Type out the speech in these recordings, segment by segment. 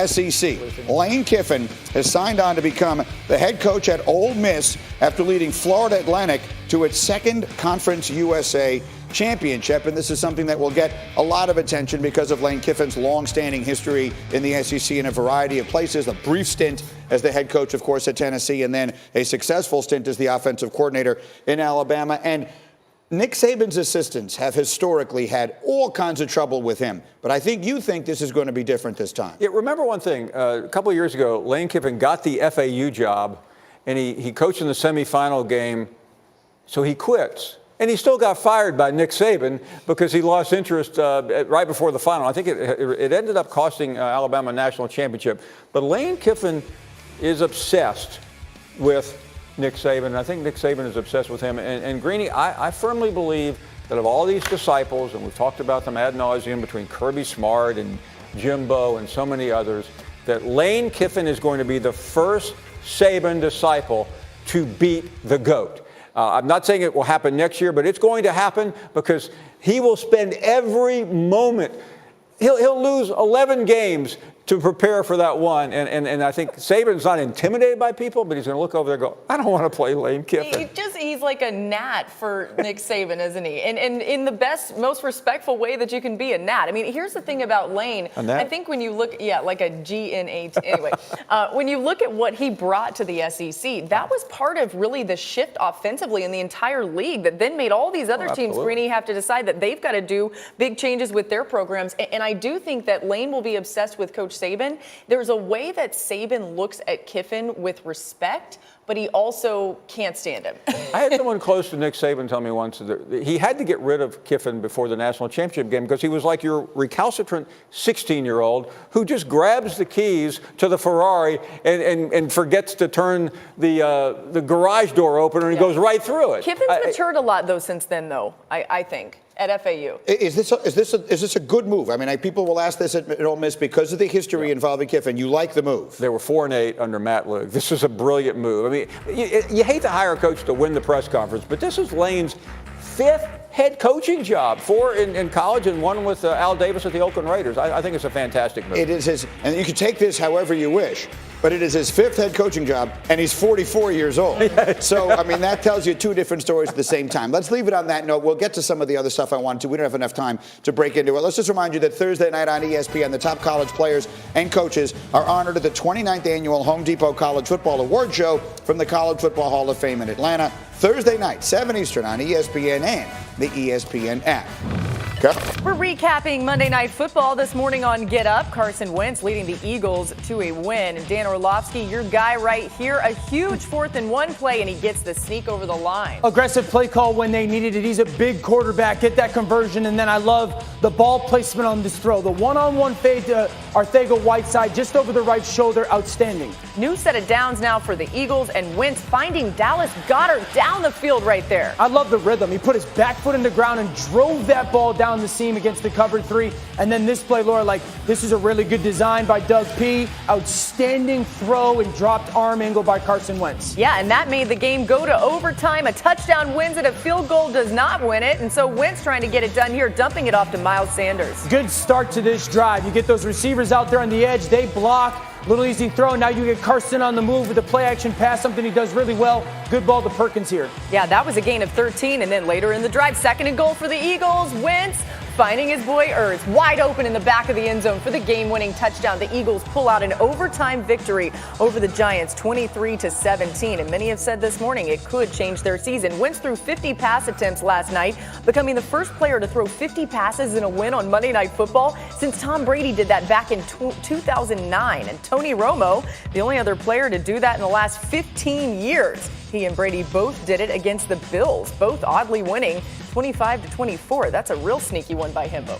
SEC. Lane Kiffin has signed on to become the head coach at Ole Miss after leading Florida Atlantic to its second Conference USA championship. And this is something that will get a lot of attention because of Lane Kiffin's long-standing history in the SEC in a variety of places. A brief stint as the head coach, of course, at Tennessee, and then a successful stint as the offensive coordinator in Alabama. And Nick Saban's assistants have historically had all kinds of trouble with him. But I think you think this is going to be different this time. Yeah, remember one thing. A couple of years ago, Lane Kiffin got the FAU job, and he coached in the semifinal game, so he quits. And he still got fired by Nick Saban because he lost interest right before the final. I think it ended up costing Alabama a national championship. But Lane Kiffin is obsessed with Nick Saban, and I think Nick Saban is obsessed with him. And Greeny, I firmly believe that of all these disciples, and we've talked about them ad nauseum between Kirby Smart and Jimbo and so many others, that Lane Kiffin is going to be the first Saban disciple to beat the GOAT. I'm not saying it will happen next year, but it's going to happen because he will spend every moment. He'll lose 11 games to prepare for that one. And I think Saban's not intimidated by people, but he's going to look over there and go, I don't want to play Lane Kiffin. He's like a gnat for Nick Saban, isn't he? And in the best, most respectful way that you can be a gnat. I mean, here's the thing about Lane. I think when you look, like a GNAT. Anyway, when you look at what he brought to the SEC, that was part of really the shift offensively in the entire league that then made all these other teams, Greeny, have to decide that they've got to do big changes with their programs. And I do think that Lane will be obsessed with Coach Saban. There's a way that Saban looks at Kiffin with respect, but he also can't stand him. I had someone close to Nick Saban tell me once that he had to get rid of Kiffin before the national championship game because he was like your recalcitrant 16-year-old who just grabs the keys to the Ferrari and forgets to turn the garage door open and he goes right through it. Kiffin's matured a lot, though, since then, though, I think. At FAU. Is this a good move? I mean, people will ask this at Ole Miss because of the history involving Kiffin. You like the move? They were 4-8 under Matt Luke. This is a brilliant move. I mean, you hate to hire a coach to win the press conference, but this is Lane's 5th head coaching job, 4 in college and 1 with Al Davis at the Oakland Raiders. I think it's a fantastic move. It is his, and you can take this however you wish, but it is his 5th head coaching job, and he's 44 years old. So, I mean, that tells you 2 different stories at the same time. Let's leave it on that note. We'll get to some of the other stuff I wanted to. We don't have enough time to break into it. Let's just remind you that Thursday night on ESPN, the top college players and coaches are honored at the 29th annual Home Depot College Football Award Show from the College Football Hall of Fame in Atlanta. Thursday night, 7 Eastern on ESPN and the ESPN app. We're recapping Monday Night Football this morning on Get Up. Carson Wentz leading the Eagles to a win. Dan Orlovsky, your guy right here, a huge 4th and 1 play, and he gets the sneak over the line. Aggressive play call when they needed it. He's a big quarterback. Get that conversion, and then I love the ball placement on this throw. The one-on-one fade to Arcega-Whiteside just over the right shoulder. Outstanding. New set of downs now for the Eagles, and Wentz finding Dallas Goedert down the field right there. I love the rhythm. He put his back foot in the ground and drove that ball down the seam against the cover 3. And then this play, Laura, this is a really good design by Doug P. Outstanding throw and dropped arm angle by Carson Wentz. Yeah, and that made the game go to overtime. A touchdown wins it, a field goal does not win it. And so Wentz trying to get it done here, dumping it off to Miles Sanders. Good start to this drive. You get those receivers out there on the edge. They block. Little easy throw. Now you get Carson on the move with a play action pass, something he does really well. Good ball to Perkins here. Yeah, that was a gain of 13. And then later in the drive, 2nd and goal for the Eagles. Wentz finding his boy Ertz wide open in the back of the end zone for the game-winning touchdown. The Eagles pull out an overtime victory over the Giants, 23-17. And many have said this morning it could change their season. Wentz threw 50 pass attempts last night, becoming the first player to throw 50 passes in a win on Monday Night Football since Tom Brady did that back in 2009. And Tony Romo, the only other player to do that in the last 15 years. He and Brady both did it against the Bills, both oddly winning 25-24. That's a real sneaky one by Himbo.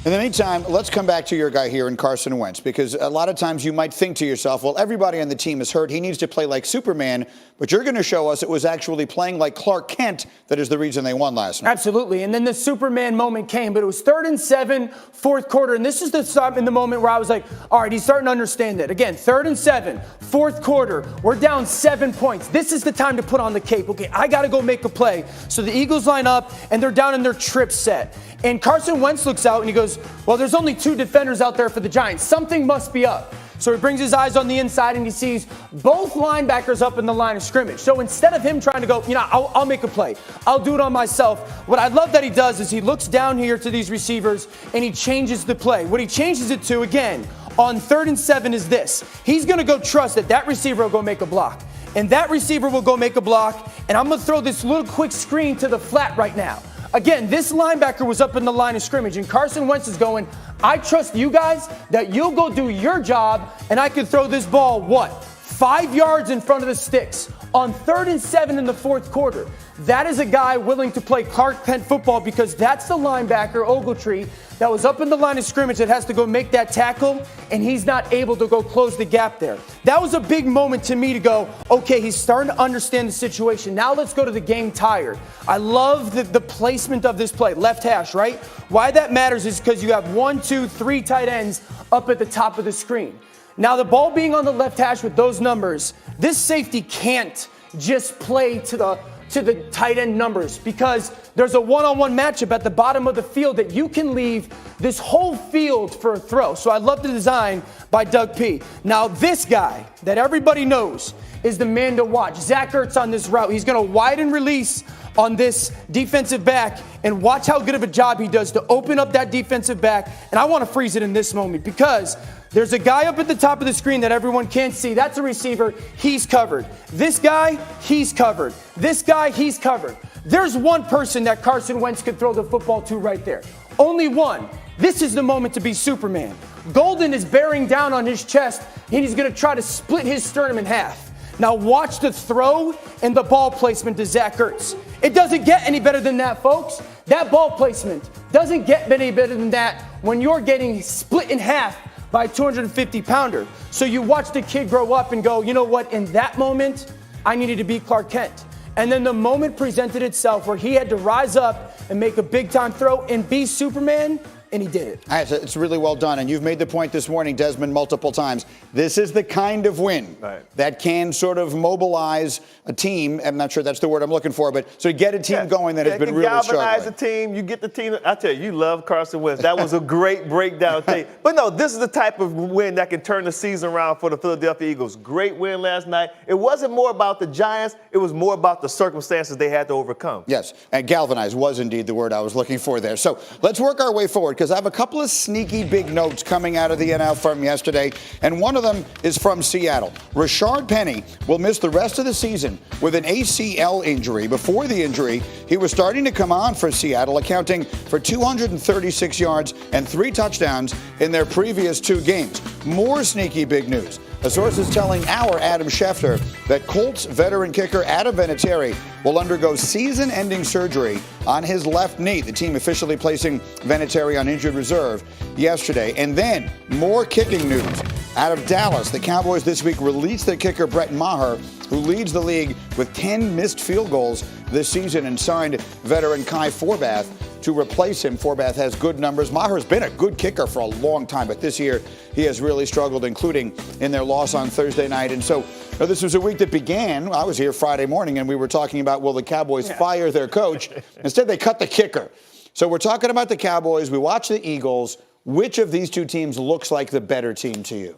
In the meantime, let's come back to your guy here in Carson Wentz, because a lot of times you might think to yourself, well, everybody on the team is hurt. He needs to play like Superman. But you're going to show us it was actually playing like Clark Kent that is the reason they won last night. Absolutely. And then the Superman moment came. But it was 3rd and 7, 4th quarter. And this is the stop in the moment where I was like, all right, he's starting to understand it. Again, 3rd and 7, 4th quarter. We're down 7 points. This is the time to put on the cape. Okay, I got to go make a play. So the Eagles line up, and they're down in their trip set. And Carson Wentz looks out, and he goes, well, there's only 2 defenders out there for the Giants. Something must be up. So he brings his eyes on the inside and he sees both linebackers up in the line of scrimmage. So instead of him trying to go, I'll make a play, I'll do it on myself, what I love that he does is he looks down here to these receivers and he changes the play. What he changes it to, again, on 3rd and 7 is this. He's going to go trust that receiver will go make a block. And that receiver will go make a block, and I'm going to throw this little quick screen to the flat right now. Again, this linebacker was up in the line of scrimmage, and Carson Wentz is going, I trust you guys that you'll go do your job, and I can throw this ball, 5 yards in front of the sticks on 3rd and 7 in the 4th quarter. That is a guy willing to play Clark Kent football because that's the linebacker, Ogletree, that was up in the line of scrimmage that has to go make that tackle, and he's not able to go close the gap there. That was a big moment to me to go, okay, he's starting to understand the situation. Now let's go to the game tired. I love the placement of this play, left hash, right? Why that matters is because you have 1, 2, 3 tight ends up at the top of the screen. Now, the ball being on the left hash with those numbers, this safety can't just play to the tight end numbers because there's a one-on-one matchup at the bottom of the field that you can leave this whole field for a throw. So I love the design by Doug P. Now, this guy that everybody knows is the man to watch. Zach Ertz on this route. He's going to widen release on this defensive back, and watch how good of a job he does to open up that defensive back. And I want to freeze it in this moment because there's a guy up at the top of the screen that everyone can't see. That's a receiver. He's covered. This guy, he's covered. This guy, he's covered. There's one person that Carson Wentz could throw the football to right there. Only one. This is the moment to be Superman. Golden is bearing down on his chest, and he's going to try to split his sternum in half. Now watch the throw and the ball placement to Zach Ertz. It doesn't get any better than that, folks. That ball placement doesn't get any better than that when you're getting split in half by a 250-pounder. So you watch the kid grow up and go, you know what, in that moment, I needed to be Clark Kent. And then the moment presented itself where he had to rise up and make a big-time throw and be Superman, and he did it. It's really well done. And you've made the point this morning, Desmond, multiple times. This is the kind of win that can sort of mobilize a team. I'm not sure that's the word I'm looking for, but so get a team going that has been really struggling. Galvanize the team. You get the team. I tell you love Carson Wentz. That was a great breakdown thing. But no, this is the type of win that can turn the season around for the Philadelphia Eagles. Great win last night. It wasn't more about the Giants. It was more about the circumstances they had to overcome. Yes, and galvanize was indeed the word I was looking for there. So let's work our way forward because I have a couple of sneaky big notes coming out of the NL from yesterday, and one of them is from Seattle. Rashard Penny will miss the rest of the season with an ACL injury. Before the injury, he was starting to come on for Seattle, accounting for 236 yards and 3 touchdowns in their previous 2 games. More sneaky big news. A source is telling our Adam Schefter that Colts veteran kicker Adam Vinatieri will undergo season-ending surgery on his left knee. The team officially placing Vinatieri on injured reserve yesterday. And then more kicking news. Out of Dallas, the Cowboys this week released their kicker Brett Maher, who leads the league with 10 missed field goals this season, and signed veteran Kai Forbath to replace him. Forbath has good numbers. Maher's been a good kicker for a long time, but this year he has really struggled, including in their loss on Thursday night. And so this was a week that began. I was here Friday morning, and we were talking about, will the Cowboys fire their coach? Instead, they cut the kicker. So we're talking about the Cowboys. We watch the Eagles. Which of these 2 teams looks like the better team to you?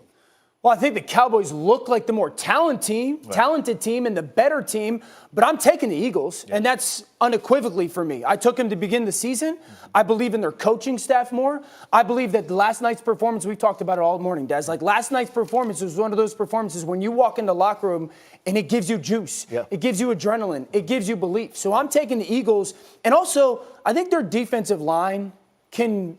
Well, I think the Cowboys look like the more talented team and the better team, but I'm taking the Eagles, and that's unequivocally for me. I took them to begin the season. I believe in their coaching staff more. I believe that last night's performance, we talked about it all morning, Des. Like last night's performance was one of those performances when you walk in the locker room and it gives you juice. Yeah. It gives you adrenaline. It gives you belief. So I'm taking the Eagles, and also I think their defensive line can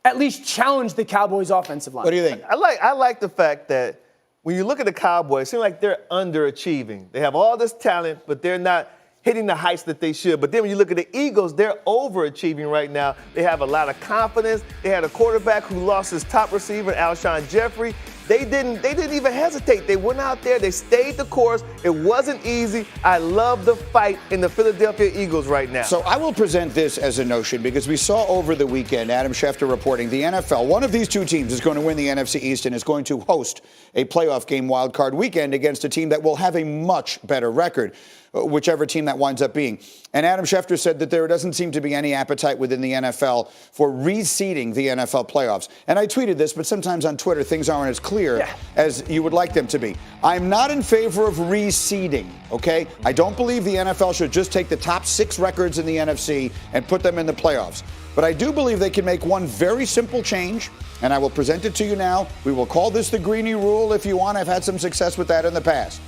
at least challenge the Cowboys' offensive line. What do you think? I like the fact that when you look at the Cowboys, it seems like they're underachieving. They have all this talent, but they're not hitting the heights that they should. But then when you look at the Eagles, they're overachieving right now. They have a lot of confidence. They had a quarterback who lost his top receiver, Alshon Jeffrey. They didn't even hesitate. They went out there. They stayed the course. It wasn't easy. I love the fight in the Philadelphia Eagles right now. So I will present this as a notion because we saw over the weekend, Adam Schefter reporting, the NFL, one of these 2 teams is going to win the NFC East and is going to host a playoff game wild card weekend against a team that will have a much better record. whichever team that winds up being. And Adam Schefter said that there doesn't seem to be any appetite within the NFL for reseeding the NFL playoffs. And I tweeted this, but sometimes on Twitter things aren't as clear as you would like them to be. I'm not in favor of reseeding, okay? I don't believe the NFL should just take the top 6 records in the NFC and put them in the playoffs. But I do believe they can make one very simple change, and I will present it to you now. We will call this the Greeny Rule if you want. I've had some success with that in the past.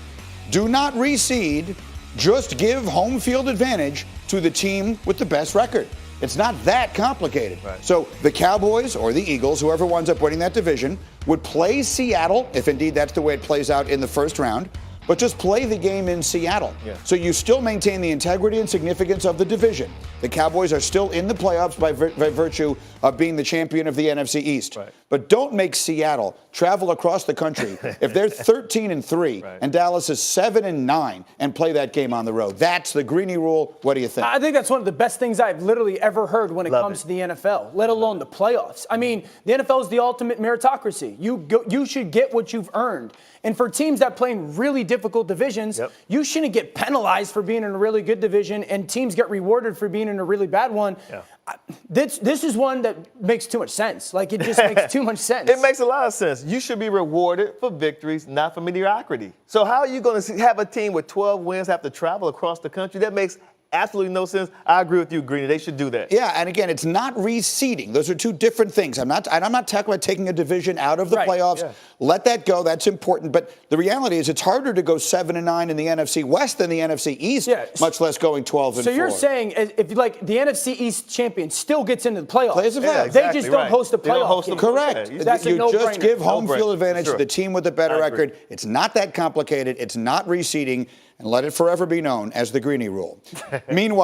Do not reseed, just give home field advantage to the team with the best record. It's not that complicated. Right. So the Cowboys or the Eagles, whoever winds up winning that division, would play Seattle, if indeed that's the way it plays out in the first round, but just play the game in Seattle. Yeah. So you still maintain the integrity and significance of the division. The Cowboys are still in the playoffs by virtue of being the champion of the NFC East. Right. But don't make Seattle travel across the country if they're 13-3 and Dallas is 7-9 and play that game on the road. That's the Greeny Rule. What do you think? I think that's one of the best things I've literally ever heard when it comes to the NFL, let alone the playoffs. I mean, the NFL is the ultimate meritocracy. You should get what you've earned. And for teams that play in really difficult divisions, you shouldn't get penalized for being in a really good division and teams get rewarded for being in a really bad one. Yeah. This is one that makes too much sense. Like, it just makes too much sense. It makes a lot of sense. You should be rewarded for victories, not for mediocrity. So how are you going to have a team with 12 wins have to travel across the country? That makes absolutely no sense. I agree with you, Greeny. They should do that. Yeah, and again, it's not reseeding. Those are two different things. I'm not talking about taking a division out of the playoffs. Yeah. Let that go. That's important. But the reality is, it's harder to go 7-9 in the NFC West than the NFC East, much less going 12-4. So you're saying, if you like, the NFC East champion still gets into the playoffs. Exactly. They just don't host a playoff game. Correct. That's you a no-brainer. just give home field advantage to the team with the better record. It's not that complicated. It's not reseeding. And let it forever be known as the Greeny Rule. Meanwhile,